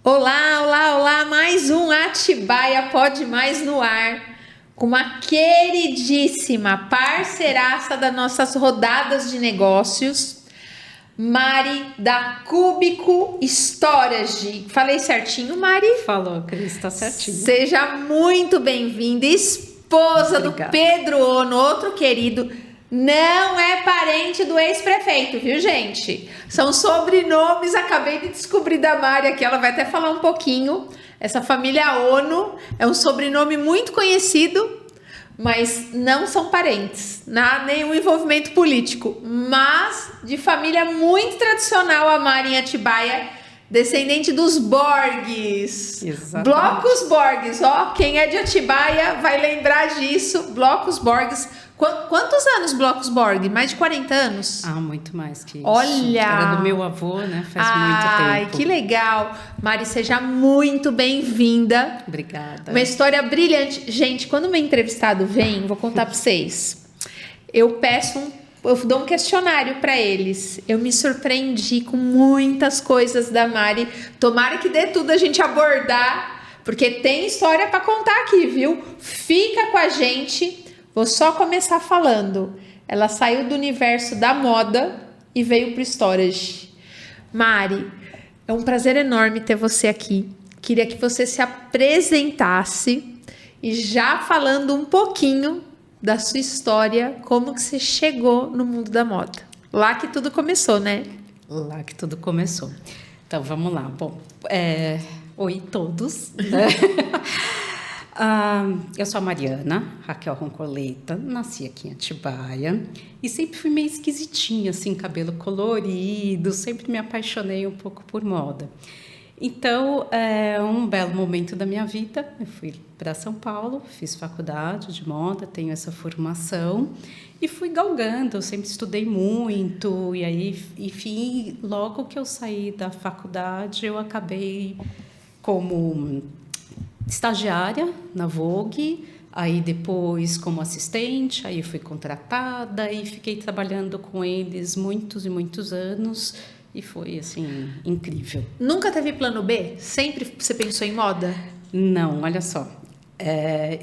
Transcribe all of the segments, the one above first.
Olá, olá, olá, mais um Atibaia Pode Mais no ar, com uma queridíssima parceiraça das nossas rodadas de negócios, Mari da Cúbico Storage. Falei certinho, Mari? Falou, Cris, tá certinho. Seja muito bem-vinda, esposa Obrigada. do Pedro Ono, outro querido. Não é parente do ex-prefeito, viu, gente? São sobrenomes, acabei de descobrir da Mari aqui, ela vai até falar um pouquinho. Essa família Ono é um sobrenome muito conhecido, mas não são parentes, não há nenhum envolvimento político, mas de família muito tradicional, a Mari em Atibaia, descendente dos Borges. Exatamente. Blocos Borges, ó, quem é de Atibaia vai lembrar disso, Blocos Borges. Quantos anos Blocos Borges? Mais de 40 anos? Ah, muito mais que isso. Olha! Era do meu avô, né? Faz muito tempo. Ai, que legal! Mari, seja muito bem-vinda. Obrigada. Uma história brilhante. Gente, quando o meu entrevistado vem, vou contar para vocês. Eu dou um questionário para eles. Eu me surpreendi com muitas coisas da Mari. Tomara que dê tudo a gente abordar, porque tem história para contar aqui, viu? Fica com a gente. Vou só começar falando. Ela saiu do universo da moda e veio pro storage. Mari, é um prazer enorme ter você aqui. Queria que você se apresentasse e já falando um pouquinho da sua história, como que você chegou no mundo da moda. Lá que tudo começou, né? Lá que tudo começou. Então, vamos lá. Bom, oi todos, né? Eu sou a Mariana Raquel Roncoleta, nasci aqui em Atibaia e sempre fui meio esquisitinha, assim, cabelo colorido, sempre me apaixonei um pouco por moda. Então, um belo momento da minha vida, eu fui para São Paulo, fiz faculdade de moda, tenho essa formação e fui galgando, eu sempre estudei muito e aí, enfim, logo que eu saí da faculdade, eu acabei como estagiária na Vogue, aí depois como assistente, aí fui contratada e fiquei trabalhando com eles muitos e muitos anos e foi, assim, incrível. Nunca teve plano B? Sempre você pensou em moda? Não, olha só,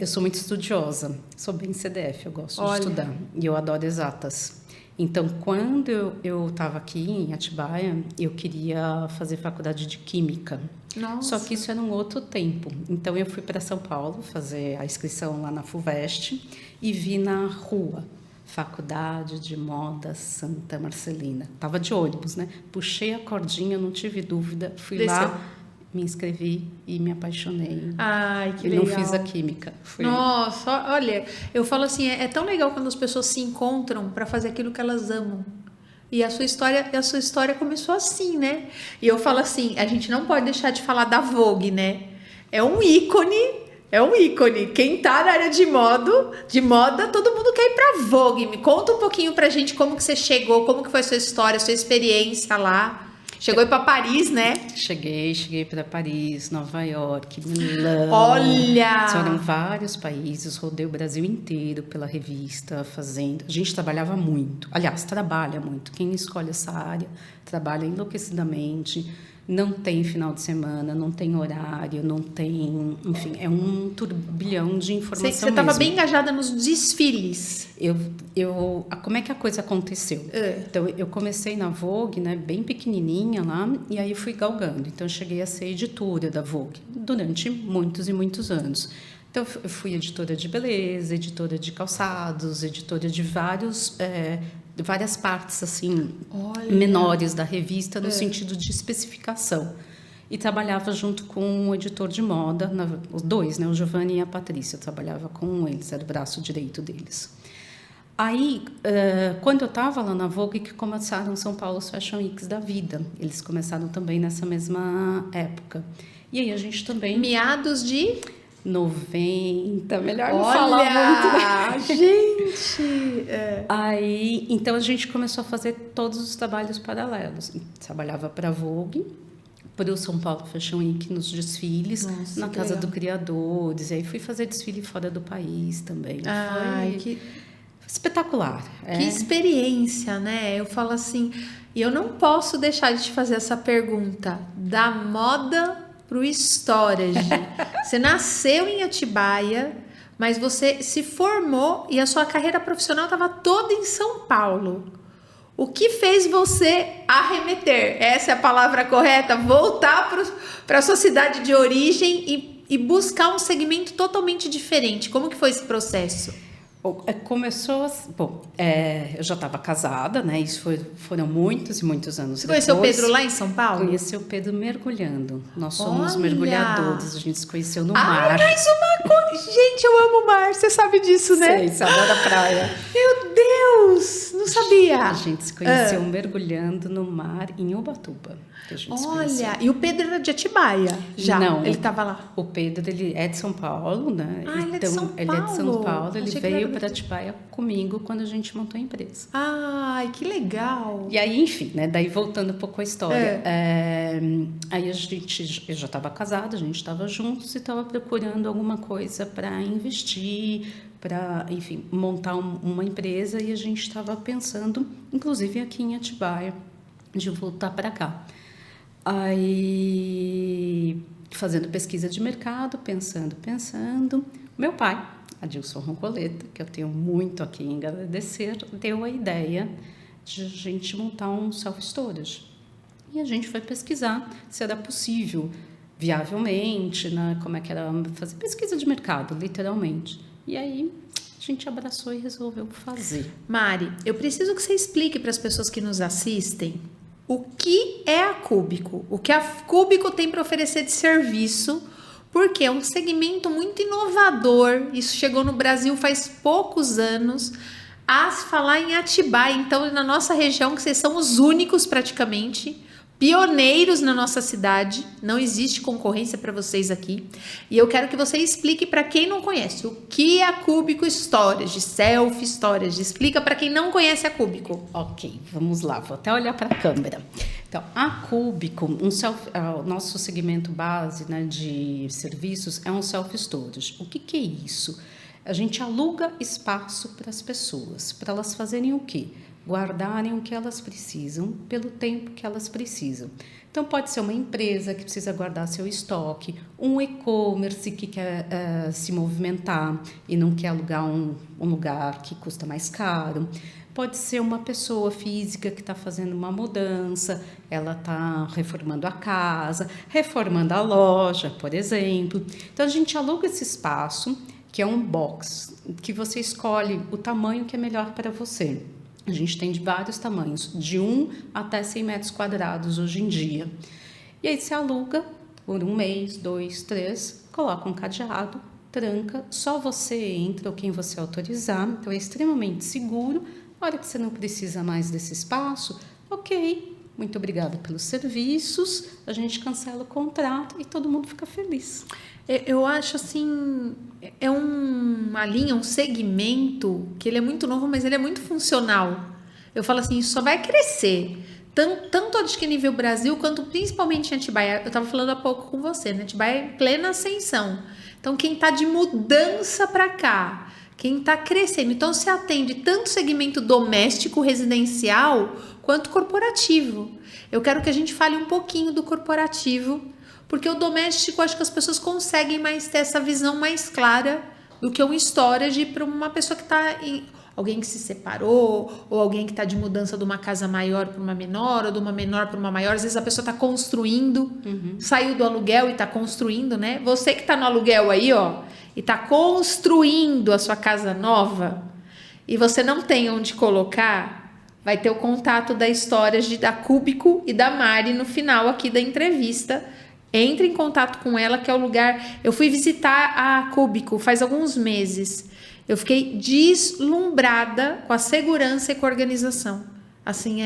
eu sou muito estudiosa, sou bem CDF, eu gosto de estudar e eu adoro exatas. Então, quando eu estava aqui em Atibaia, eu queria fazer faculdade de Química. Nossa. Só que isso era um outro tempo. Então, eu fui para São Paulo fazer a inscrição lá na FUVEST e vi na rua, Faculdade de Moda Santa Marcelina. Estava de ônibus, né? Puxei a cordinha, não tive dúvida, fui lá, me inscrevi e me apaixonei. Ai, que e legal. Não fiz a Química. Nossa, olha, eu falo assim, é tão legal quando as pessoas se encontram para fazer aquilo que elas amam. E a sua história começou assim, né? E eu falo assim, a gente não pode deixar de falar da Vogue, né? É um ícone. Quem tá na área de moda, todo mundo quer ir pra Vogue. Me conta um pouquinho pra gente como que você chegou, como que foi a sua história, a sua experiência lá. Chegou aí para Paris, né? Cheguei para Paris, Nova York, Milão. Olha! Foram vários países, rodei o Brasil inteiro pela revista, fazendo. A gente trabalhava muito. Aliás, trabalha muito. Quem escolhe essa área trabalha enlouquecidamente. Não tem final de semana, não tem horário, não tem... Enfim, é um turbilhão de informação mesmo. Você estava bem engajada nos desfiles. Como é que a coisa aconteceu? Então, eu comecei na Vogue, né, bem pequenininha lá, e aí fui galgando. Então, eu cheguei a ser editora da Vogue durante muitos e muitos anos. Então, eu fui editora de beleza, editora de calçados, editora de várias partes assim menores da revista no sentido de especificação e trabalhava junto com um editor de moda, os dois, né, o Giovanni e a Patrícia, eu trabalhava com eles, era o braço direito deles. Aí, quando eu estava lá na Vogue, que começaram São Paulo Fashion Weeks da vida, eles começaram também nessa mesma época. E aí a gente também... Meados de... 90, melhor não falar muito. Gente! Aí, então a gente começou a fazer todos os trabalhos paralelos. Trabalhava para a Vogue, para o São Paulo Fashion Week nos desfiles, na Casa do Criadores. E aí fui fazer desfile fora do país também. Ai, foi espetacular. Que experiência, né? Eu falo assim, e eu não posso deixar de te fazer essa pergunta. Da moda pro Storage. Você nasceu em Atibaia, mas você se formou e a sua carreira profissional estava toda em São Paulo. O que fez você arremeter? Essa é a palavra correta? Voltar para a sua cidade de origem e buscar um segmento totalmente diferente. Como que foi esse processo? Começou, eu já estava casada, né? Isso foram muitos e muitos anos Você depois. conheceu o Pedro lá em São Paulo? Conheci o Pedro mergulhando. Nós somos Olha! mergulhadores, a gente se conheceu no mar. Mais uma coisa! Gente, eu amo o mar, você sabe disso, né? Sei, você adora a praia. Meu Deus! Não sabia! A gente se conheceu mergulhando no mar em Ubatuba. Que a gente se conheceu. Olha, e o Pedro era de Atibaia já? Não. Ele estava lá? O Pedro, ele é de São Paulo, né? Ah, ele é de São Paulo. Ele é de São Paulo, ele Achei que veio era para Atibaia comigo quando a gente montou a empresa. Ai, que legal! E aí, enfim, né? Daí voltando um pouco à história. Aí eu já estava casada, a gente estava juntos e estava procurando alguma coisa para investir, para, enfim, montar uma empresa, e a gente estava pensando, inclusive aqui em Atibaia, de voltar para cá. Aí, fazendo pesquisa de mercado, pensando, meu pai, Adilson Roncoleta, que eu tenho muito aqui em agradecer, deu a ideia de a gente montar um self-storage. E a gente foi pesquisar se era possível, viavelmente, né, como é que era fazer pesquisa de mercado, literalmente. E aí a gente abraçou e resolveu fazer. Mari, eu preciso que você explique para as pessoas que nos assistem o que é a Cúbico, o que a Cúbico tem para oferecer de serviço, porque é um segmento muito inovador. Isso chegou no Brasil faz poucos anos. A se falar em Atibaia, então, na nossa região, que vocês são os únicos praticamente, pioneiros na nossa cidade, não existe concorrência para vocês aqui. E eu quero que você explique para quem não conhece o que é a Cúbico Storage, Self Storage. Explica para quem não conhece a Cúbico. Ok, vamos lá, vou até olhar para a câmera. Então, a Cúbico, o nosso segmento base, né, de serviços é um self-storage. O que é isso? A gente aluga espaço para as pessoas, para elas fazerem o quê? Guardarem o que elas precisam pelo tempo que elas precisam. Então, pode ser uma empresa que precisa guardar seu estoque, um e-commerce que quer se movimentar e não quer alugar um lugar que custa mais caro. Pode ser uma pessoa física que está fazendo uma mudança, ela está reformando a casa, reformando a loja, por exemplo. Então, a gente aluga esse espaço, que é um box, que você escolhe o tamanho que é melhor para você. A gente tem de vários tamanhos, de 1 até 100 metros quadrados hoje em dia. E aí você aluga por 1 mês, 2, 3, coloca um cadeado, tranca, só você entra ou quem você autorizar, então é extremamente seguro. Na hora que você não precisa mais desse espaço, ok, muito obrigada pelos serviços, a gente cancela o contrato e todo mundo fica feliz. Eu acho assim, é uma linha, um segmento que ele é muito novo, mas ele é muito funcional. Eu falo assim, isso só vai crescer, tanto acho que nível Brasil, quanto principalmente em Atibaia. Eu estava falando há pouco com você, né? Atibaia é em plena ascensão. Então, quem está de mudança para cá, quem está crescendo, então se atende tanto segmento doméstico, residencial, quanto corporativo. Eu quero que a gente fale um pouquinho do corporativo, porque o doméstico, acho que as pessoas conseguem mais ter essa visão mais clara do que um storage para uma pessoa que está alguém que se separou, ou alguém que está de mudança de uma casa maior para uma menor, ou de uma menor para uma maior. Às vezes a pessoa está construindo, saiu do aluguel e está construindo, né? Você que está no aluguel aí, ó, e está construindo a sua casa nova, e você não tem onde colocar, vai ter o contato da Storage, da Cúbico e da Mari no final aqui da entrevista. Entre em contato com ela, que é o lugar... Eu fui visitar a Cúbico faz alguns meses. Eu fiquei deslumbrada com a segurança e com a organização. Assim,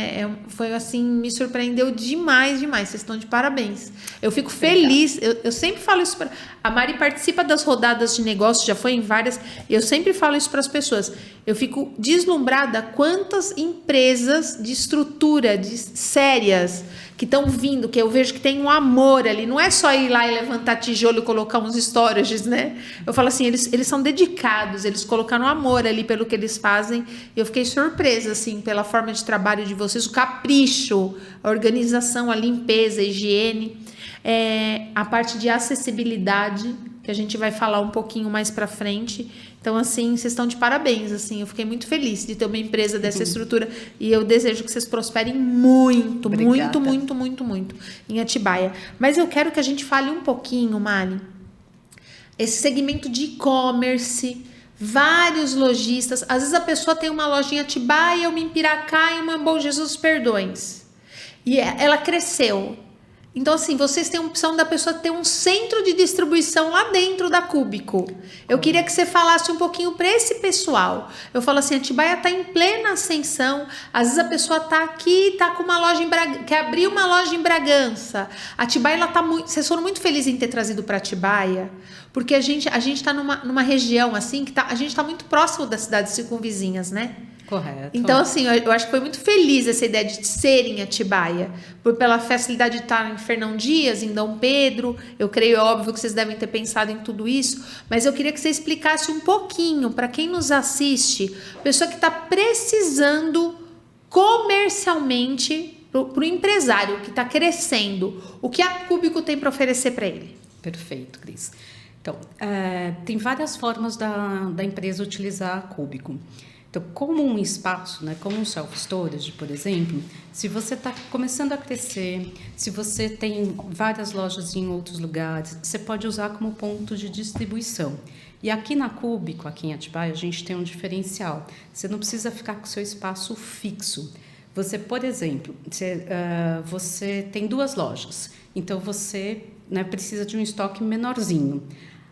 foi assim, me surpreendeu demais. Vocês estão de parabéns. Eu fico feliz. Eu sempre falo isso para... A Mari participa das rodadas de negócios, já foi em várias. E eu sempre falo isso para as pessoas. Eu fico deslumbrada quantas empresas de estrutura, sérias, que estão vindo, que eu vejo que tem um amor ali. Não é só ir lá e levantar tijolo e colocar uns storages, né? Eu falo assim, eles são dedicados, eles colocaram amor ali pelo que eles fazem. E eu fiquei surpresa, assim, pela forma de trabalho trabalho de vocês, o capricho, a organização, a limpeza, a higiene, a parte de acessibilidade, que a gente vai falar um pouquinho mais para frente. Então, assim, vocês estão de parabéns, assim, eu fiquei muito feliz de ter uma empresa dessa estrutura e eu desejo que vocês prosperem muito, Obrigada. muito em Atibaia. Mas eu quero que a gente fale um pouquinho, Mari, esse segmento de e-commerce, vários lojistas, às vezes a pessoa tem uma loja em Atibaia, uma em Piracá e uma em Bom Jesus Perdões. E ela cresceu. Então, assim, vocês têm a opção da pessoa ter um centro de distribuição lá dentro da Cúbico. Eu queria que você falasse um pouquinho para esse pessoal. Eu falo assim, Atibaia está em plena ascensão. Às vezes a pessoa está aqui, está com uma loja em Bragança, quer abrir uma loja em Bragança. Atibaia, ela tá muito... Vocês foram muito felizes em ter trazido para Atibaia, porque a gente está numa região assim, que a gente está muito próximo das cidades circunvizinhas, né? Correto. Então, assim, eu acho que foi muito feliz essa ideia de ser em Atibaia, pela facilidade de estar em Fernão Dias, em Dom Pedro. Eu creio, óbvio, que vocês devem ter pensado em tudo isso, mas eu queria que você explicasse um pouquinho para quem nos assiste, pessoa que está precisando comercialmente, para o empresário que está crescendo, o que a Cúbico tem para oferecer para ele. Perfeito, Cris. Então, tem várias formas da empresa utilizar a Cúbico. Então, como um espaço, né, como um self-storage, por exemplo, se você está começando a crescer, se você tem várias lojas em outros lugares, você pode usar como ponto de distribuição. E aqui na Cúbico, aqui em Atibaia, a gente tem um diferencial. Você não precisa ficar com o seu espaço fixo. Você, por exemplo, você tem 2 lojas, então você, né, precisa de um estoque menorzinho.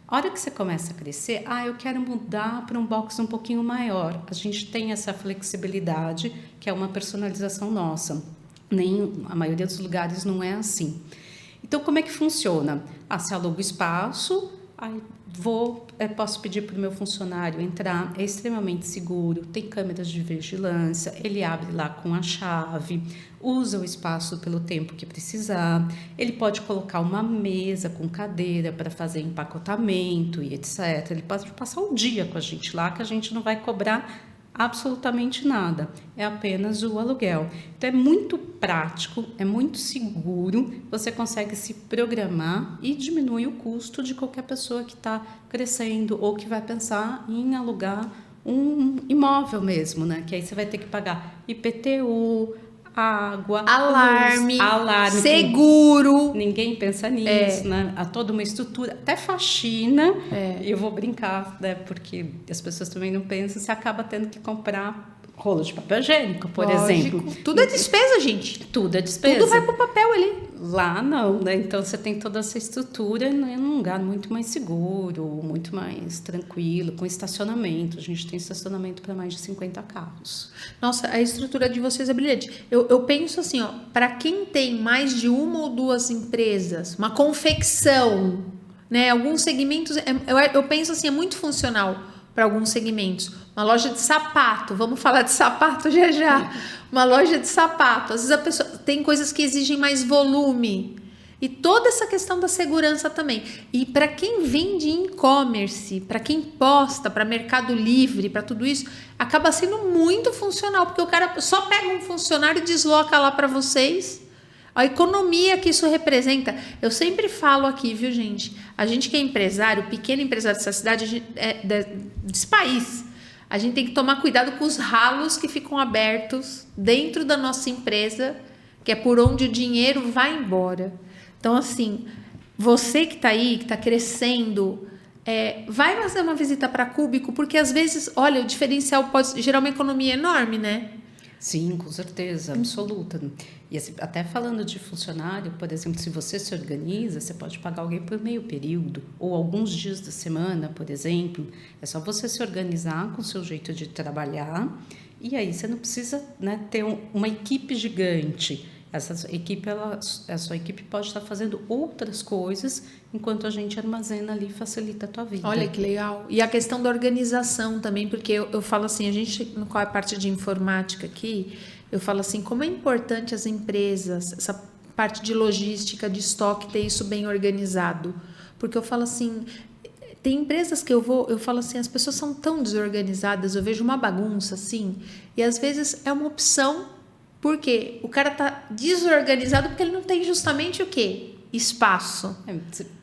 A hora que você começa a crescer, eu quero mudar para um box um pouquinho maior. A gente tem essa flexibilidade, que é uma personalização nossa. A maioria dos lugares não é assim. Então, como é que funciona? Se aluga o espaço, posso pedir para o meu funcionário entrar, é extremamente seguro, tem câmeras de vigilância, ele abre lá com a chave, usa o espaço pelo tempo que precisar, ele pode colocar uma mesa com cadeira para fazer empacotamento e etc. Ele pode passar um dia com a gente lá, que a gente não vai cobrar absolutamente nada, é apenas o aluguel. Então é muito prático, é muito seguro, você consegue se programar e diminui o custo de qualquer pessoa que está crescendo ou que vai pensar em alugar um imóvel mesmo, né? Que aí você vai ter que pagar IPTU, água, alarme, alarme, seguro. Ninguém pensa nisso, né? Há toda uma estrutura, até faxina. Eu vou brincar, né? Porque as pessoas também não pensam, você acaba tendo que comprar rolo de papel higiênico, por exemplo. Tudo é despesa, gente. Tudo é despesa. Tudo vai pro papel ali. Lá não, né? Então você tem toda essa estrutura num lugar muito mais seguro, muito mais tranquilo, com estacionamento. A gente tem estacionamento para mais de 50 carros. Nossa, a estrutura de vocês é brilhante. Eu penso assim, para quem tem mais de 1 ou 2 empresas, uma confecção, né? Alguns segmentos, eu penso assim, é muito funcional para alguns segmentos. Uma loja de sapato, vamos falar de sapato já. Uma loja de sapato. Às vezes a pessoa tem coisas que exigem mais volume. E toda essa questão da segurança também. E para quem vende e-commerce, para quem posta, para Mercado Livre, para tudo isso, acaba sendo muito funcional, porque o cara só pega um funcionário e desloca lá para vocês. A economia que isso representa, eu sempre falo aqui, viu, gente? A gente que é empresário, pequeno empresário dessa cidade, desse país, a gente tem que tomar cuidado com os ralos que ficam abertos dentro da nossa empresa, que é por onde o dinheiro vai embora. Então, assim, você que está aí, que está crescendo, vai fazer uma visita para a Cúbico, porque às vezes, olha, o diferencial pode gerar uma economia enorme, né? Sim, com certeza, absoluta. E assim, até falando de funcionário, por exemplo, se você se organiza, você pode pagar alguém por meio período, ou alguns dias da semana, por exemplo. É só você se organizar com o seu jeito de trabalhar, e aí você não precisa, né, ter uma equipe gigante. A sua equipe pode estar fazendo outras coisas enquanto a gente armazena ali e facilita a tua vida. Olha que legal. E a questão da organização também, porque eu falo assim, a gente, qual é a parte de informática aqui, eu falo assim, como é importante as empresas, essa parte de logística, de estoque, ter isso bem organizado. Porque eu falo assim, tem empresas que eu falo assim, as pessoas são tão desorganizadas, eu vejo uma bagunça assim, e às vezes é uma opção Por quê? O cara tá desorganizado porque ele não tem justamente o quê? Espaço.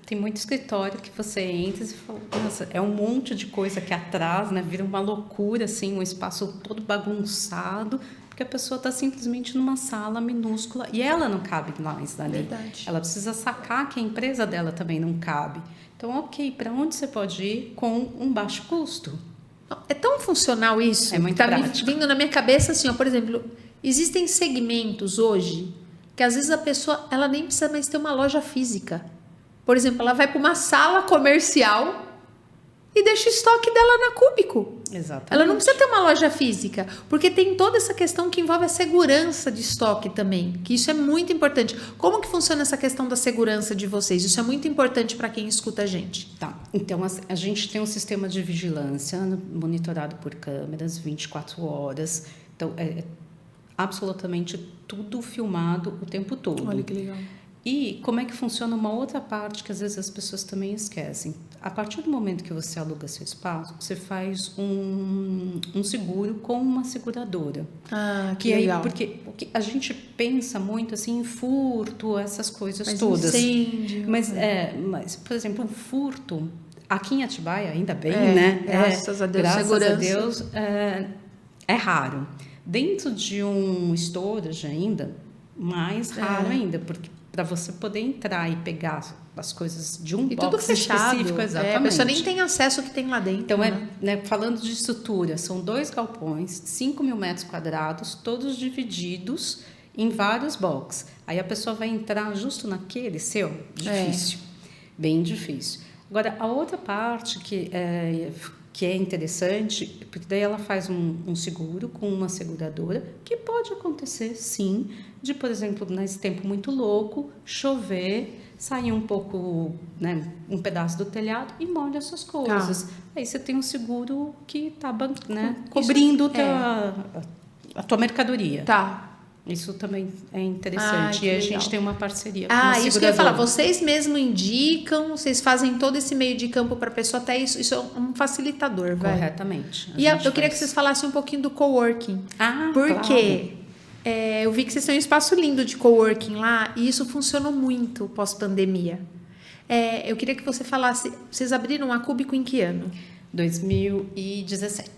Tem muito escritório que você entra e fala, nossa, é um monte de coisa aqui atrás, né? Vira uma loucura, assim, um espaço todo bagunçado, porque a pessoa está simplesmente numa sala minúscula e ela não cabe mais ali. Verdade. Ela precisa sacar que a empresa dela também não cabe. Então, ok, para onde você pode ir com um baixo custo? É tão funcional isso. É muito tá prático. Vindo na minha cabeça assim, ó, por exemplo, existem segmentos hoje que às vezes a pessoa ela nem precisa mais ter uma loja física. Por exemplo, ela vai para uma sala comercial e deixa o estoque dela na Cúbico. Exatamente. Ela não precisa ter uma loja física, porque tem toda essa questão que envolve a segurança de estoque também, que isso é muito importante. Como que funciona essa questão da segurança de vocês? Isso é muito importante para quem escuta a gente. Tá, então a gente tem um sistema de vigilância monitorado por câmeras 24 horas, então é absolutamente tudo filmado o tempo todo. Olha que legal. E como é que funciona uma outra parte que às vezes as pessoas também esquecem? A partir do momento que você aluga seu espaço, você faz um seguro com uma seguradora. Ah, que legal. Porque a gente pensa muito assim em furto, essas coisas mas todas. Incêndio. Mas, por exemplo, um furto, aqui em Atibaia, ainda bem, né? Graças a Deus, graças segurança. a Deus, é raro. Dentro de um storage ainda, mais raro ainda, porque para você poder entrar e pegar as coisas de um e box tudo fechado. específico, exatamente. A pessoa nem tem acesso ao que tem lá dentro. Então, né? Falando de estrutura, são 2 galpões, 5 mil metros quadrados, todos divididos em vários boxes. Aí a pessoa vai entrar justo naquele seu, difícil, bem difícil. Agora, a outra parte que é interessante, porque daí ela faz um seguro com uma seguradora, que pode acontecer, sim, de, por exemplo, nesse tempo muito louco, chover, sair um pouco, né, um pedaço do telhado e molha as suas coisas. Aí você tem um seguro que está cobrindo a tua mercadoria. Tá. Isso também é interessante. E a gente tem uma parceria com uma seguradora. Isso que eu ia falar. Vocês mesmo indicam, vocês fazem todo esse meio de campo para a pessoa, até isso é um facilitador, vai. Corretamente. E eu queria que vocês falassem um pouquinho do coworking. Porque eu vi que vocês têm um espaço lindo de coworking lá e isso funcionou muito pós-pandemia. Eu queria que você falasse, vocês abriram a Cúbico em que ano? 2017.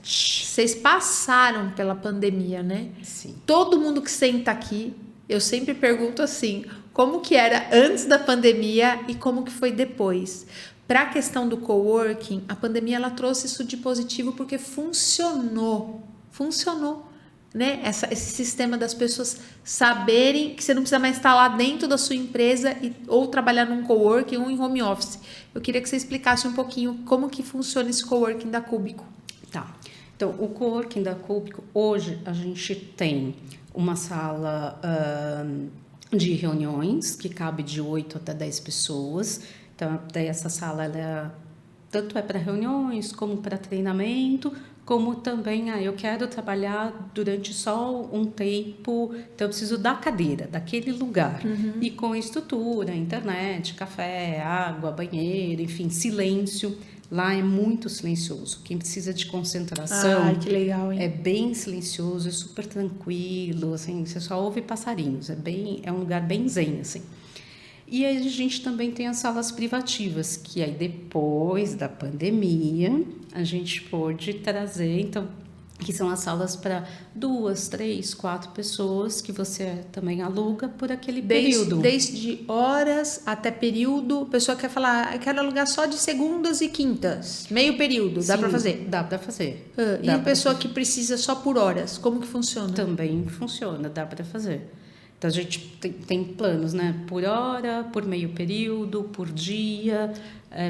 Vocês passaram pela pandemia, né? Sim. Todo mundo que senta aqui, eu sempre pergunto assim, como que era antes da pandemia e como que foi depois? Para a questão do coworking, a pandemia ela trouxe isso de positivo porque funcionou, né? Esse sistema das pessoas saberem que você não precisa mais estar lá dentro da sua empresa ou trabalhar num coworking ou em home office. Eu queria que você explicasse um pouquinho como que funciona esse coworking da Cúbico. Tá. Então, o coworking da Cúbico, hoje a gente tem uma sala de reuniões que cabe de 8 até 10 pessoas. Então, daí essa sala tanto é para reuniões como para treinamento, como também, eu quero trabalhar durante só um tempo, então eu preciso da cadeira, daquele lugar. E com estrutura, internet, café, água, banheiro, enfim, silêncio. Lá é muito silencioso. Quem precisa de concentração que legal, hein? é bem silencioso, é super tranquilo, assim, você só ouve passarinhos, é um lugar bem zen, assim. E aí a gente também tem as salas privativas, que aí depois da pandemia a gente pôde trazer, então, que são as salas para 2, 3, 4 pessoas que você também aluga por aquele período. Desde horas até período, a pessoa quer falar, eu quero alugar só de segundas e quintas, meio período, dá para fazer? Dá para fazer. E a pessoa que precisa só por horas, como que funciona? Também funciona, dá para fazer. Então, a gente tem planos, né? Por hora, por meio período, por dia,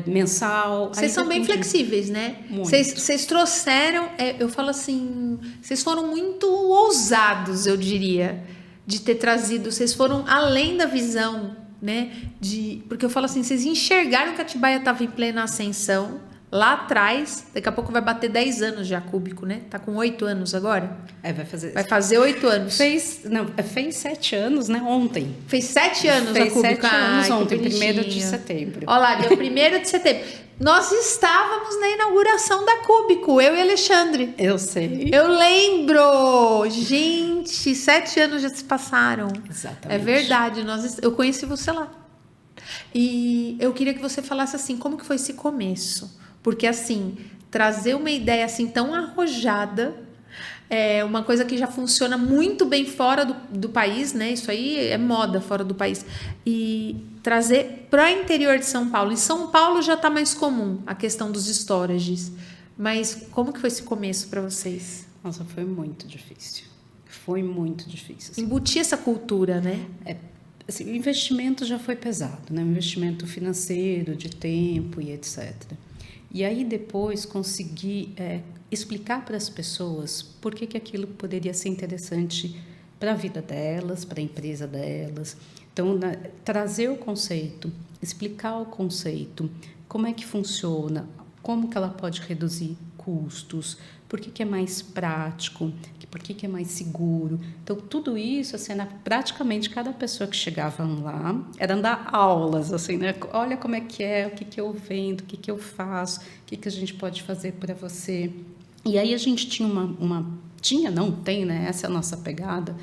mensal. Vocês são bem flexíveis, né? Vocês trouxeram, eu falo assim, vocês foram muito ousados, eu diria, de ter trazido, vocês foram além da visão, né? Porque eu falo assim, vocês enxergaram que Atibaia estava em plena ascensão, lá atrás, daqui a pouco vai bater 10 anos já Cúbico, né? Tá com 8 anos agora? Vai fazer 8 anos. Fez 7 anos, né? Ontem. Fez 7 anos Fez a Cúbico. 7 anos ontem, bonitinho. 1º de setembro. Olha lá, dia 1º de setembro. Nós estávamos na inauguração da Cúbico, eu e Alexandre. Eu sei. Eu lembro! Gente, 7 anos já se passaram. Exatamente. É verdade, eu conheci você lá. E eu queria que você falasse assim, como que foi esse começo? Porque assim, trazer uma ideia assim tão arrojada, é uma coisa que já funciona muito bem fora do país, né? Isso aí é moda fora do país. E trazer para o interior de São Paulo. Em São Paulo já está mais comum a questão dos storages. Mas como que foi esse começo para vocês? Nossa, foi muito difícil. Foi muito difícil. Assim. Embutir essa cultura, né? Assim, o investimento já foi pesado, né? O investimento financeiro, de tempo e etc. E aí depois consegui explicar para as pessoas por que aquilo poderia ser interessante para a vida delas, para a empresa delas. Então, trazer o conceito, explicar o conceito, como é que funciona, como que ela pode reduzir custos, por que é mais prático, por que é mais seguro. Então, tudo isso, assim, praticamente cada pessoa que chegava lá era dar aulas, assim, né? Olha como é, o que eu vendo, o que eu faço, o que a gente pode fazer para você. E aí a gente tinha não tem, né? Essa é a nossa pegada,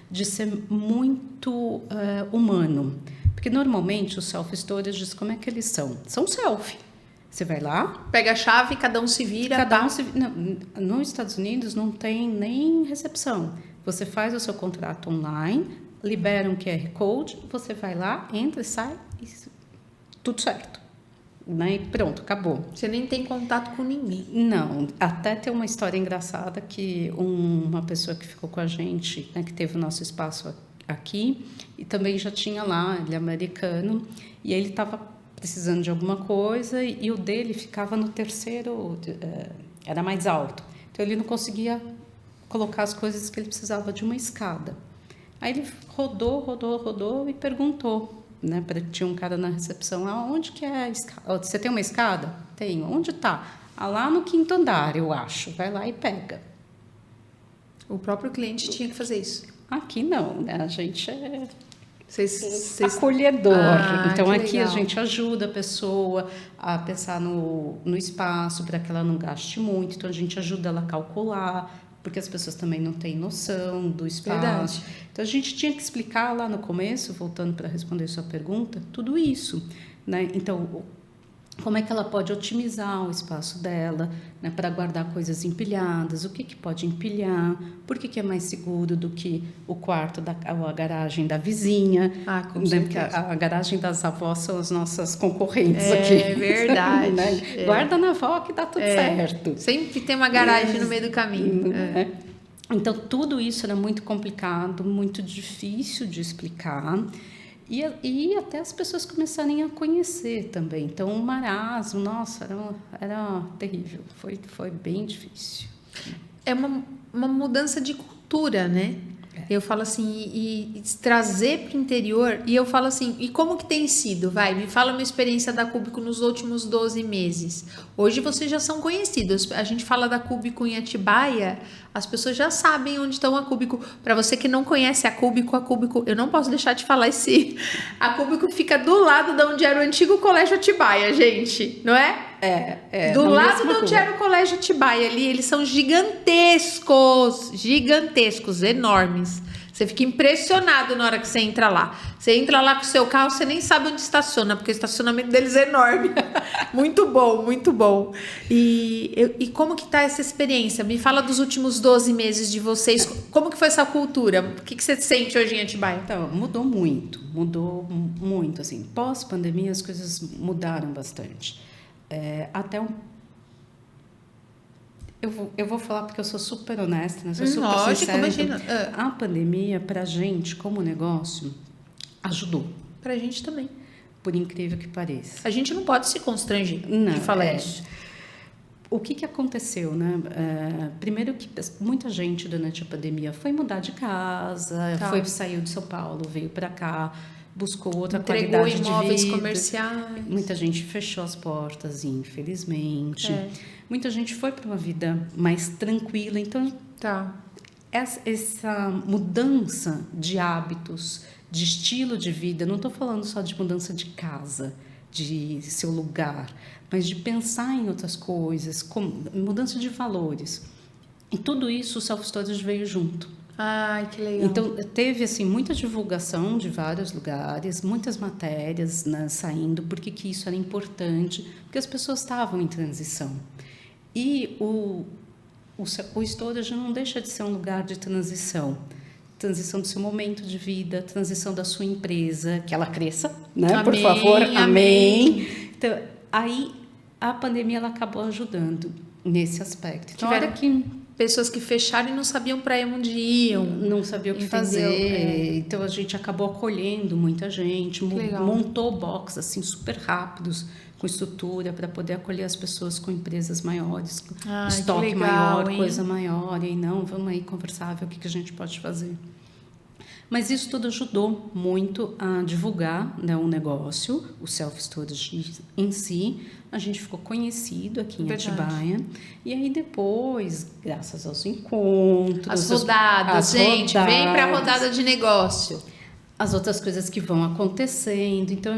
de ser muito humano. Porque, normalmente, os self-storages, como é que eles são? São selfie. Você vai lá... Pega a chave, cada um se vira. Nos Estados Unidos não tem nem recepção. Você faz o seu contrato online, libera um QR Code, você vai lá, entra e sai, e tudo certo. Né? E pronto, acabou. Você nem tem contato com ninguém. Não, até tem uma história engraçada que uma pessoa que ficou com a gente, né, que teve o nosso espaço aqui, e também já tinha lá, ele é americano, e ele estava precisando de alguma coisa e o dele ficava no terceiro, era mais alto. Então, ele não conseguia colocar as coisas que ele precisava de uma escada. Aí ele rodou e perguntou, né? Tinha um cara na recepção, onde que é a escada? Você tem uma escada? Tenho. Onde está? Lá no 5º andar, eu acho. Vai lá e pega. O próprio cliente tinha que fazer isso. Aqui não, né? A gente acolhedor. Então, aqui legal. A gente ajuda a pessoa a pensar no espaço para que ela não gaste muito. Então, a gente ajuda ela a calcular, porque as pessoas também não têm noção do espaço. Verdade. Então, a gente tinha que explicar lá no começo, voltando para responder sua pergunta, tudo isso. Né? Então, como é que ela pode otimizar o espaço dela, né, para guardar coisas empilhadas, o que pode empilhar, por que é mais seguro do que o quarto ou a garagem da vizinha. Com né, certeza. A garagem das avós são as nossas concorrentes aqui. É verdade. Né? Guarda na avó que dá tudo certo. Sempre tem uma garagem no meio do caminho. Então, tudo isso era muito complicado, muito difícil de explicar. E até as pessoas começarem a conhecer também. Então, o marasmo, nossa, era terrível. Foi bem difícil. É uma mudança de cultura, né? Eu falo assim, e trazer para o interior, e eu falo assim, e como que tem sido? Me fala uma experiência da Cúbico nos últimos 12 meses. Hoje vocês já são conhecidos. A gente fala da Cúbico em Atibaia, as pessoas já sabem onde estão a Cúbico. Para você que não conhece a Cúbico, eu não posso deixar de falar a Cúbico fica do lado de onde era o antigo Colégio Atibaia, gente, não é? Do lado de onde era o Colégio Atibaia ali, eles são gigantescos, enormes. Você fica impressionado na hora que você entra lá. Você entra lá com o seu carro, você nem sabe onde estaciona, porque o estacionamento deles é enorme. Muito bom, muito bom. E como que tá essa experiência? Me fala dos últimos 12 meses de vocês. Como que foi essa cultura? O que você sente hoje em Atibaia? Então, mudou muito. Assim, pós-pandemia, as coisas mudaram bastante. Eu vou falar porque eu sou super honesta, né? Sou super sincera. Imagina. A pandemia, para a gente, como negócio, ajudou. Para a gente também. Por incrível que pareça. A gente não pode se constranger de falar isso. O que aconteceu, né? Primeiro que muita gente durante a pandemia foi mudar de casa, saiu de São Paulo, veio para cá. buscou outra Entregou qualidade imóveis de vida. comerciais. Muita gente fechou as portas, infelizmente. É. Muita gente foi para uma vida mais tranquila. Então, Tá. essa mudança de hábitos, de estilo de vida, não estou falando só de mudança de casa, de seu lugar, mas de pensar em outras coisas, mudança de valores. E tudo isso o self-storage veio junto. Ai, que legal. Então, teve assim, muita divulgação de vários lugares, muitas matérias, né, saindo, porque que isso era importante, porque as pessoas estavam em transição. E o storage não deixa de ser um lugar de transição. Transição do seu momento de vida, transição da sua empresa, que ela cresça, né? Amém, Por favor, amém. amém. Então, aí a pandemia ela acabou ajudando nesse aspecto. Então, Tiveram olha que pessoas que fecharam e não sabiam para onde iam. não sabia o que Entendeu? fazer. Então a gente acabou acolhendo muita gente, legal. montou box assim super rápidos, com estrutura para poder acolher as pessoas com empresas maiores, Ai, estoque que legal, maior, hein? coisa maior, e não, vamos aí conversar, ver o que a gente pode fazer. Mas isso tudo ajudou muito a divulgar, né, o negócio, o self-storage em si. A gente ficou conhecido aqui em Verdade. Atibaia. E aí depois, graças aos encontros... As rodadas, as gente, vem para a rodadas, rodada de negócio. as outras coisas que vão acontecendo. Então,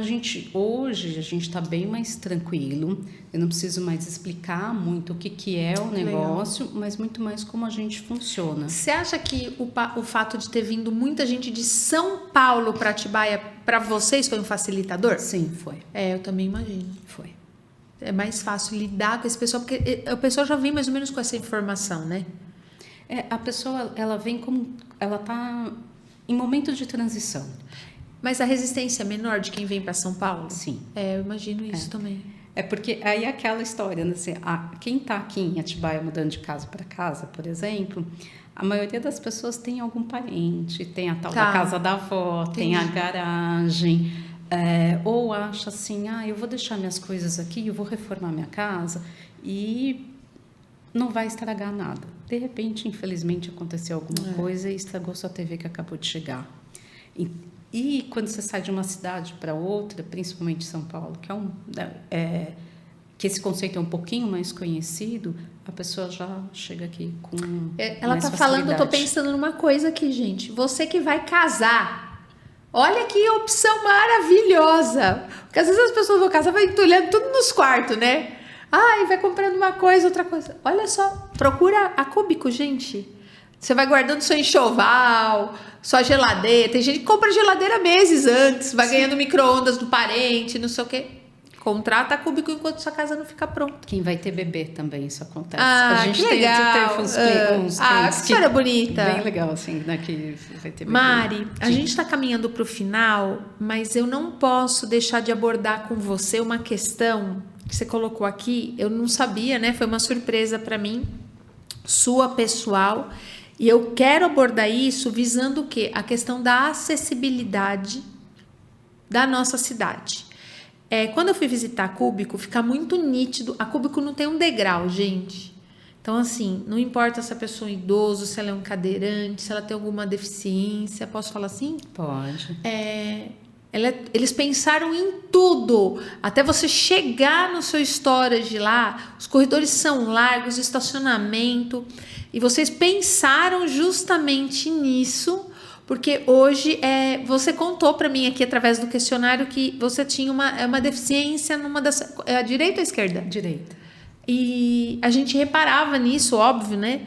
hoje a gente está bem mais tranquilo. Eu não preciso mais explicar muito o que é o negócio, mas muito mais como a gente funciona. Você acha que o fato de ter vindo muita gente de São Paulo para Atibaia, para vocês, foi um facilitador? Sim, foi. É, eu também imagino. Foi. É mais fácil lidar com esse pessoal, porque o pessoal já vem mais ou menos com essa informação, né? A pessoa, ela vem como... Ela está em momento de transição. Mas a resistência é menor de quem vem para São Paulo? Sim. É, eu imagino isso também. É porque aí é aquela história, né? Assim, quem está aqui em Atibaia mudando de casa para casa, por exemplo, a maioria das pessoas tem algum parente, tem a tal da casa da avó, tem a garagem, ou acha assim, eu vou deixar minhas coisas aqui, eu vou reformar minha casa e não vai estragar nada. De repente, infelizmente, aconteceu alguma coisa e estragou sua TV que acabou de chegar. E quando você sai de uma cidade para outra, principalmente São Paulo, que esse conceito é um pouquinho mais conhecido, a pessoa já chega aqui com Ela mais está falando, eu estou facilidade. pensando numa coisa aqui, gente. Você que vai casar, olha que opção maravilhosa. Porque às vezes as pessoas vão casar, vai entulhando tudo nos quartos, né? E vai comprando uma coisa, outra coisa. Olha só, procura a Cúbico, gente. Você vai guardando seu enxoval, sua geladeira. Tem gente que compra geladeira meses antes, vai ganhando micro-ondas do parente, não sei o quê. Contrata a Cúbico enquanto sua casa não fica pronta. Quem vai ter bebê também, isso acontece. A gente que legal. teve uns clientes que história bonita. Bem legal, assim, né, que vai ter bebê. Mari, a gente está caminhando para o final, mas eu não posso deixar de abordar com você uma questão que você colocou aqui. Eu não sabia, né? Foi uma surpresa para mim, sua pessoal. E eu quero abordar isso visando o quê? A questão da acessibilidade da nossa cidade. Quando eu fui visitar a Cúbico, fica muito nítido. A Cúbico não tem um degrau, gente. Então, assim, não importa se a pessoa é idoso, se ela é um cadeirante, se ela tem alguma deficiência. Posso falar assim? Pode. Eles pensaram em tudo. Até você chegar no seu storage lá, os corredores são largos, estacionamento. E vocês pensaram justamente nisso, porque hoje você contou para mim aqui através do questionário que você tinha uma deficiência numa das... a direita ou a esquerda? Direita. E a gente reparava nisso, óbvio, né?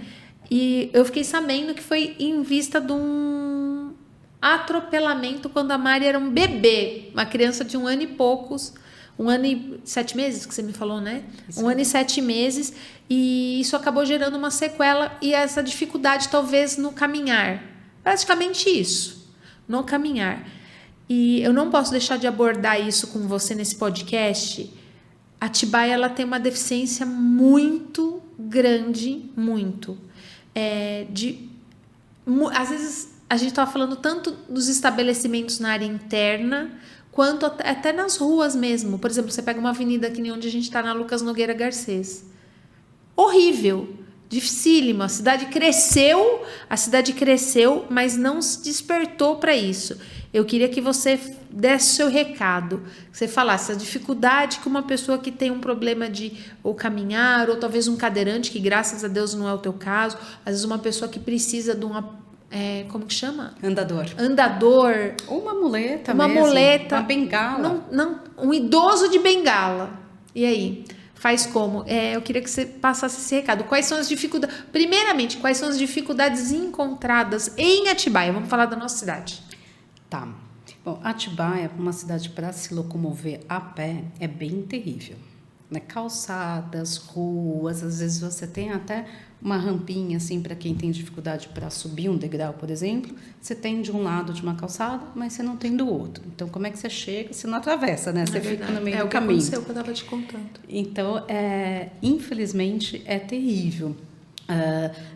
E eu fiquei sabendo que foi em vista de um atropelamento quando a Mari era um bebê, uma criança de 1 ano e poucos, 1 ano e 7 meses que você me falou, né? Isso. 1 ano e 7 meses, e isso acabou gerando uma sequela e essa dificuldade talvez no caminhar. Praticamente isso, no caminhar. E eu não posso deixar de abordar isso com você nesse podcast. A Atibaia, ela tem uma deficiência muito grande, muito. Às vezes a gente estava falando tanto dos estabelecimentos na área interna, quanto até nas ruas mesmo. Por exemplo, você pega uma avenida que nem onde a gente está, na Lucas Nogueira Garcês. Horrível. Dificílimo. A cidade cresceu, mas não se despertou para isso. Eu queria que você desse o seu recado, que você falasse a dificuldade que uma pessoa que tem um problema de ou caminhar, ou talvez um cadeirante, que graças a Deus não é o teu caso, às vezes uma pessoa que precisa de uma, como que chama? Andador. Ou uma muleta Uma mesmo, muleta. uma bengala. Um idoso de bengala. E aí? Faz como? Eu queria que você passasse esse recado. Quais são as dificuldades? Primeiramente, quais são as dificuldades encontradas em Atibaia? Vamos falar da nossa cidade. Tá. Bom, Atibaia, uma cidade para se locomover a pé, é bem terrível. Né? Calçadas, ruas, às vezes você tem até uma rampinha, assim, para quem tem dificuldade para subir um degrau, por exemplo. Você tem de um lado de uma calçada, mas você não tem do outro. Então, como é que você chega? Você não atravessa, né? Você fica no meio do caminho. É o que aconteceu que eu estava te contando. Então, infelizmente, é terrível.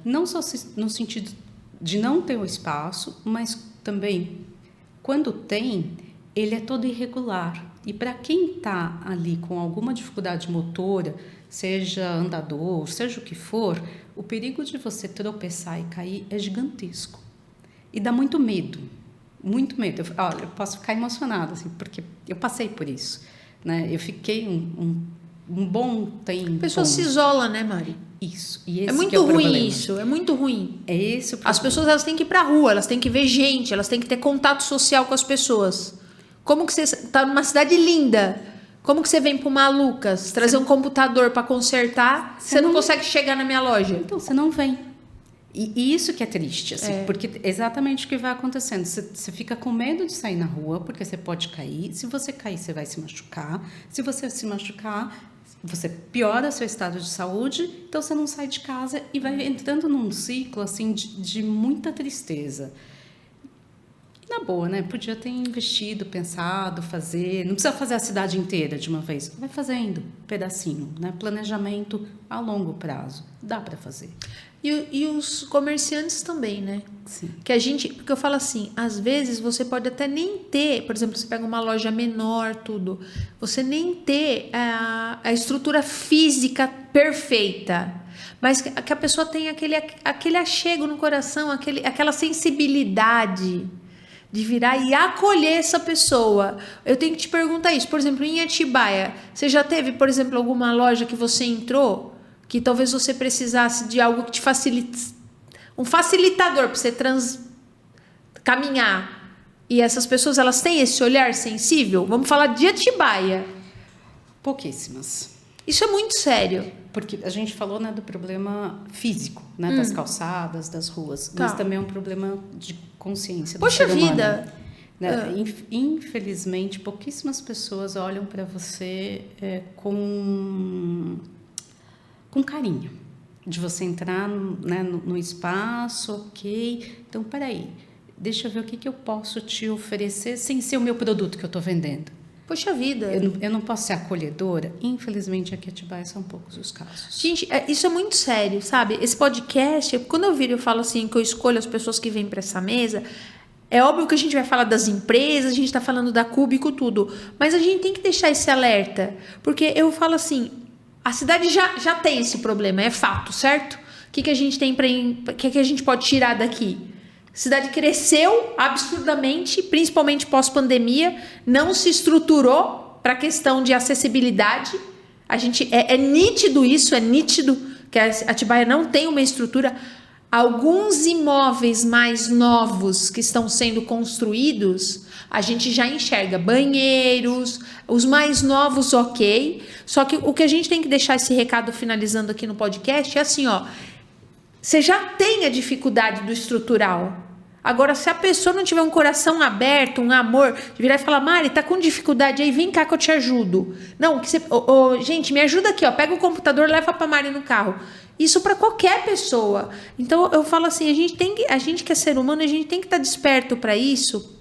Não só no sentido de não ter o espaço, mas também, quando tem, ele é todo irregular. E para quem está ali com alguma dificuldade motora, seja andador, seja o que for, o perigo de você tropeçar e cair é gigantesco. E dá muito medo, muito medo. Olha, eu posso ficar emocionada, assim, porque eu passei por isso. Né? Eu fiquei um bom tempo... A pessoa se isola, né, Mari? Isso. E esse é muito ruim problema. Isso, é muito ruim. É esse o problema. As pessoas elas têm que ir para a rua, elas têm que ver gente, elas têm que ter contato social com as pessoas. Como que você está numa cidade linda? Como que você vem para uma Lucas trazer um computador para consertar? Você não consegue chegar na minha loja. Então, você não vem. E isso que é triste, assim, porque é exatamente o que vai acontecendo. Você fica com medo de sair na rua, porque você pode cair. Se você cair, você vai se machucar. Se você se machucar, você piora seu estado de saúde, então você não sai de casa e vai entrando num ciclo assim de muita tristeza. E na boa, né? Podia ter investido, pensado, fazer. Não precisa fazer a cidade inteira de uma vez. Vai fazendo, pedacinho, né? Planejamento a longo prazo. Dá para fazer. E os comerciantes também, né? Sim. Porque eu falo assim, às vezes você pode até nem ter, por exemplo, você pega uma loja menor, tudo, você nem ter a estrutura física perfeita, mas que a pessoa tenha aquele achego no coração, aquela sensibilidade de virar e acolher essa pessoa. Eu tenho que te perguntar isso, por exemplo, em Atibaia, você já teve, por exemplo, alguma loja que você entrou que talvez você precisasse de algo que te facilite, um facilitador para você caminhar, e essas pessoas elas têm esse olhar sensível? Vamos falar de Atibaia. Pouquíssimas. Isso é muito sério. Porque a gente falou, né, do problema físico, né, das calçadas, das ruas, mas também é um problema de consciência do ser humano. Poxa vida! Né? Infelizmente, pouquíssimas pessoas olham para você com carinho, de você entrar, né, no espaço, ok, então peraí, deixa eu ver o que eu posso te oferecer sem ser o meu produto que eu estou vendendo. Poxa vida! Eu não posso ser acolhedora? Infelizmente, aqui em Atibaia são poucos os casos. Gente, isso é muito sério, sabe? Esse podcast, quando eu viro, eu falo assim, que eu escolho as pessoas que vêm para essa mesa, é óbvio que a gente vai falar das empresas, a gente está falando da Cúbico, tudo, mas a gente tem que deixar esse alerta, porque eu falo assim, a cidade já tem esse problema, é fato, certo? O que a gente tem que a gente pode tirar daqui? A cidade cresceu absurdamente, principalmente pós-pandemia, não se estruturou para a questão de acessibilidade. A gente é nítido isso, é nítido que a Atibaia não tem uma estrutura. Alguns imóveis mais novos que estão sendo construídos, a gente já enxerga banheiros, os mais novos, ok. Só que o que a gente tem que deixar esse recado finalizando aqui no podcast é assim, ó. Você já tem a dificuldade do estrutural. Agora, se a pessoa não tiver um coração aberto, um amor, de virar e falar, Mari, tá com dificuldade aí, vem cá que eu te ajudo. Não, gente, me ajuda aqui, ó, pega o computador, leva pra Mari no carro. Isso para qualquer pessoa. Então, eu falo assim, a gente que é ser humano, a gente tem que estar desperto para isso.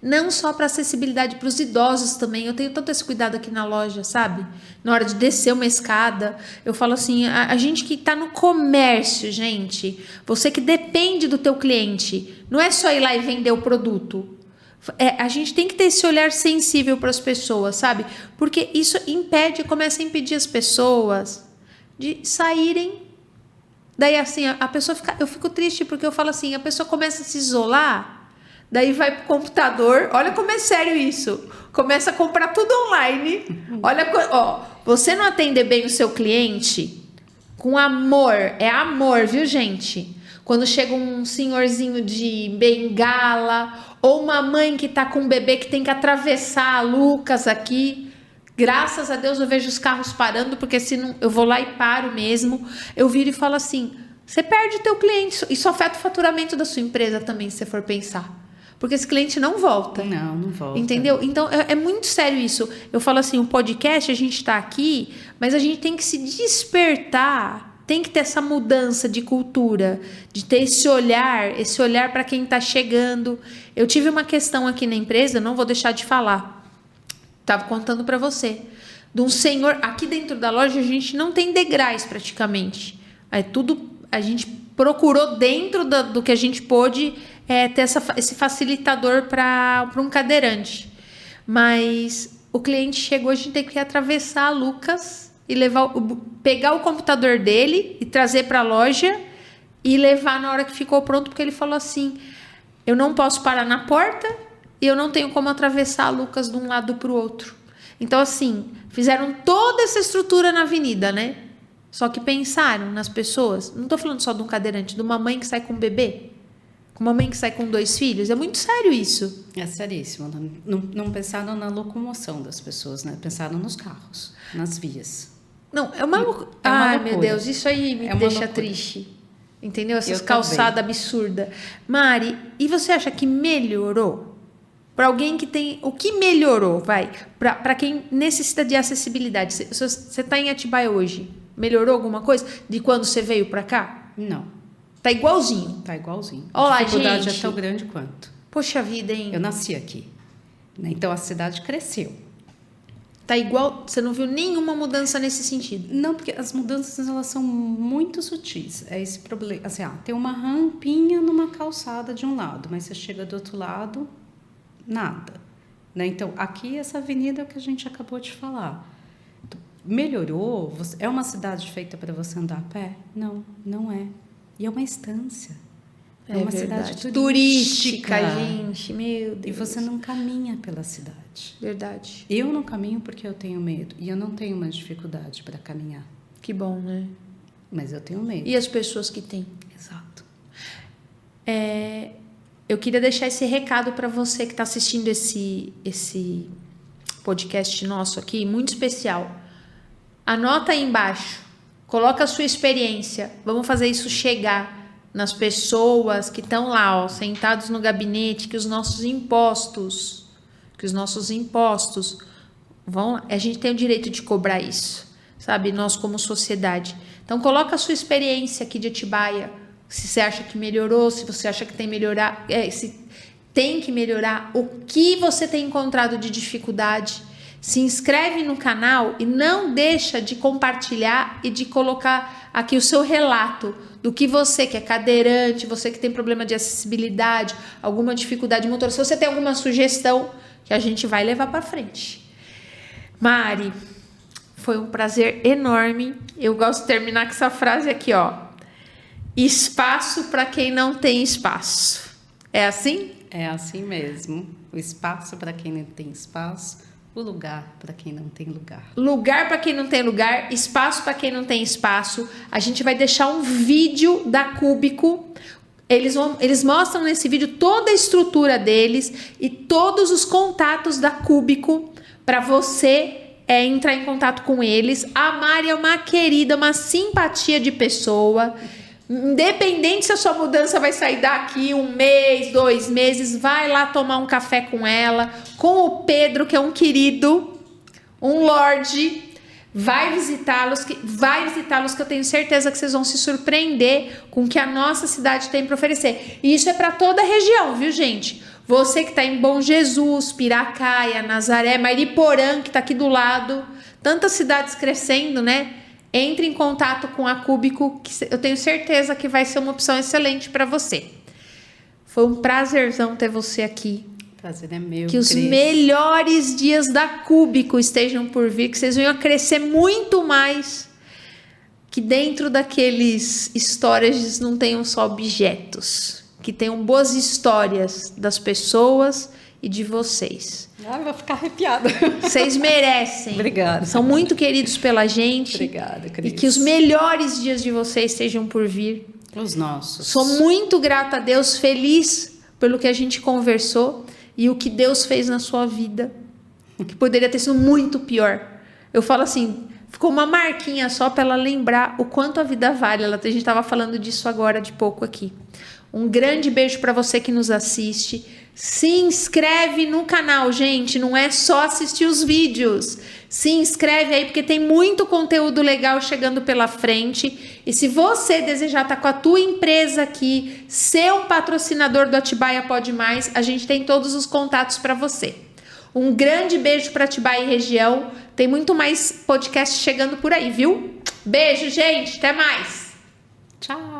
Não só para acessibilidade para os idosos também. Eu tenho tanto esse cuidado aqui na loja, sabe? Na hora de descer uma escada, eu falo assim, a gente que está no comércio, gente, você que depende do teu cliente, não é só ir lá e vender o produto. A gente tem que ter esse olhar sensível para as pessoas, sabe? Porque isso começa a impedir as pessoas de saírem Daí, assim, a pessoa fica... Eu fico triste porque eu falo assim, a pessoa começa a se isolar, daí vai pro computador. Olha como é sério isso. Começa a comprar tudo online. Olha, ó, você não atender bem o seu cliente com amor. É amor, viu, gente? Quando chega um senhorzinho de bengala ou uma mãe que tá com um bebê que tem que atravessar a Lucas aqui... Graças a Deus eu vejo os carros parando, porque se não, eu vou lá e paro mesmo. Eu viro e falo assim, você perde teu cliente. Isso afeta o faturamento da sua empresa também, se você for pensar. Porque esse cliente não volta. Não volta. Entendeu? Então, é muito sério isso. Eu falo assim, o podcast, a gente tá aqui, mas a gente tem que se despertar. Tem que ter essa mudança de cultura, de ter esse olhar para quem tá chegando. Eu tive uma questão aqui na empresa, não vou deixar de falar. Estava contando para você, de um senhor, aqui dentro da loja a gente não tem degraus praticamente, a gente procurou dentro do que a gente pôde ter esse facilitador para um cadeirante, mas o cliente chegou, a gente tem que atravessar a Lucas e pegar o computador dele e trazer para a loja e levar na hora que ficou pronto, porque ele falou assim, eu não posso parar na porta, e eu não tenho como atravessar a Lucas de um lado para o outro. Então, assim, fizeram toda essa estrutura na avenida, né? Só que pensaram nas pessoas. Não estou falando só de um cadeirante, de uma mãe que sai com um bebê. Com uma mãe que sai com 2 filhos. É muito sério isso. É seríssimo. Não pensaram na locomoção das pessoas, né? Pensaram nos carros, nas vias. Não, é uma loucura. Ai, meu Deus, isso aí me deixa triste. Entendeu? Essas calçadas absurdas. Mari, e você acha que melhorou? Para alguém que tem... O que melhorou, vai? Para quem necessita de acessibilidade. Você está em Atibaia hoje. Melhorou alguma coisa de quando você veio para cá? Não. Tá igualzinho? Tá igualzinho. Olá, a dificuldade gente. É tão grande quanto. Poxa vida, hein? Eu nasci aqui. Então, a cidade cresceu. Tá igual... Você não viu nenhuma mudança nesse sentido? Não, porque as mudanças, elas são muito sutis. É esse problema. Assim, tem uma rampinha numa calçada de um lado, mas você chega do outro lado... Nada. Né? Então, aqui essa avenida é o que a gente acabou de falar. Melhorou? É uma cidade feita para você andar a pé? Não, não é. E é uma estância. É uma cidade turística, gente. Meu Deus. E você não caminha pela cidade. Verdade. Eu não caminho porque eu tenho medo. E eu não tenho uma dificuldade para caminhar. Que bom, né? Mas eu tenho medo. E as pessoas que têm? Exato. Eu queria deixar esse recado para você que está assistindo esse podcast nosso aqui, muito especial. Anota aí embaixo, coloca a sua experiência. Vamos fazer isso chegar nas pessoas que estão lá, ó, sentados no gabinete, que os nossos impostos vão lá. A gente tem o direito de cobrar isso, sabe? Nós como sociedade. Então, coloca a sua experiência aqui de Atibaia. Se você acha que melhorou, se você acha que tem que melhorar, se tem que melhorar, o que você tem encontrado de dificuldade. Se inscreve no canal e não deixa de compartilhar e de colocar aqui o seu relato do que você que é cadeirante, você que tem problema de acessibilidade, alguma dificuldade motora. Se você tem alguma sugestão, que a gente vai levar para frente. Mari, foi um prazer enorme. Eu gosto de terminar com essa frase aqui, ó. Espaço para quem não tem espaço. É assim? É assim mesmo. O espaço para quem não tem espaço, o lugar para quem não tem lugar. Lugar para quem não tem lugar, espaço para quem não tem espaço. A gente vai deixar um vídeo da Cúbico. Eles mostram nesse vídeo toda a estrutura deles e todos os contatos da Cúbico para você entrar em contato com eles. A Mari é uma querida, uma simpatia de pessoa. Independente se a sua mudança vai sair daqui 1 mês, 2 meses, vai lá tomar um café com ela, com o Pedro, que é um querido, um lorde. Vai visitá-los, que eu tenho certeza que vocês vão se surpreender com o que a nossa cidade tem para oferecer. E isso é para toda a região, viu, gente? Você que está em Bom Jesus, Piracaia, Nazaré, Mariporã, que está aqui do lado, tantas cidades crescendo, né? Entre em contato com a Cúbico, que eu tenho certeza que vai ser uma opção excelente para você. Foi um prazerzão ter você aqui. Prazer é meu. Que os melhores dias da Cúbico estejam por vir, que vocês venham a crescer muito mais. que dentro daqueles storages não tenham só objetos, que tenham boas histórias das pessoas e de vocês. Ah, vou ficar arrepiada. Vocês merecem. Obrigada. São muito queridos pela gente. Obrigada, Cris. E que os melhores dias de vocês estejam por vir. Os nossos. Sou muito grata a Deus, feliz pelo que a gente conversou e o que Deus fez na sua vida, que poderia ter sido muito pior. Eu falo assim, ficou uma marquinha só para ela lembrar o quanto a vida vale. A gente estava falando disso agora de pouco aqui. Um grande beijo para você que nos assiste. Se inscreve no canal, gente. Não é só assistir os vídeos. Se inscreve aí, porque tem muito conteúdo legal chegando pela frente. E se você desejar estar com a tua empresa aqui, ser um patrocinador do Atibaia Pode Mais, a gente tem todos os contatos para você. Um grande beijo para Atibaia e região. Tem muito mais podcast chegando por aí, viu? Beijo, gente. Até mais. Tchau.